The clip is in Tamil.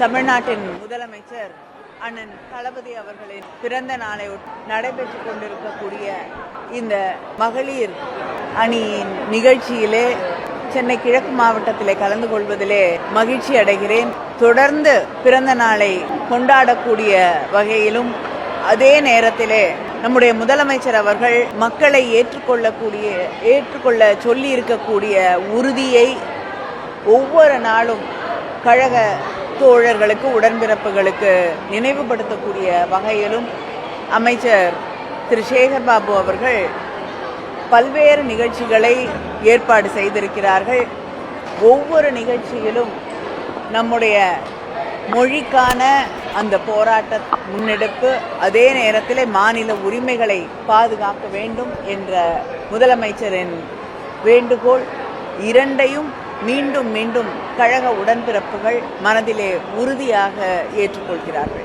தமிழ்நாட்டின் முதலமைச்சர் அண்ணன் தளபதி அவர்களின் பிறந்த நாளை நடைபெற்றுக் கொண்டிருக்கக்கூடிய இந்த மகளிர் அணியின் நிகழ்ச்சியிலே சென்னை கிழக்கு மாவட்டத்திலே கலந்து கொள்வதிலே மகிழ்ச்சி அடைகிறேன். தொடர்ந்து பிறந்த நாளை கொண்டாடக்கூடிய வகையிலும் அதே நேரத்திலே நம்முடைய முதலமைச்சர் அவர்கள் மக்களை ஏற்றுக்கொள்ள சொல்லி இருக்கக்கூடிய உறுதியை ஒவ்வொரு நாளும் கழக தோழர்களுக்கு உடன்பிறப்புகளுக்கு நினைவுபடுத்தக்கூடிய வகையிலும் அமைச்சர் திரு சேகர் பாபு அவர்கள் பல்வேறு நிகழ்ச்சிகளை ஏற்பாடு செய்திருக்கிறார்கள். ஒவ்வொரு நிகழ்ச்சியிலும் நம்முடைய மொழிக்கான அந்த போராட்ட முன்னெடுப்பு, அதே நேரத்தில் மாநில உரிமைகளை பாதுகாக்க வேண்டும் என்ற முதலமைச்சரின் வேண்டுகோள் இரண்டையும் மீண்டும் மீண்டும் கழக உடன்பிறப்புகள் மனதிலே உறுதியாக ஏற்றுக்கொள்கிறார்கள்.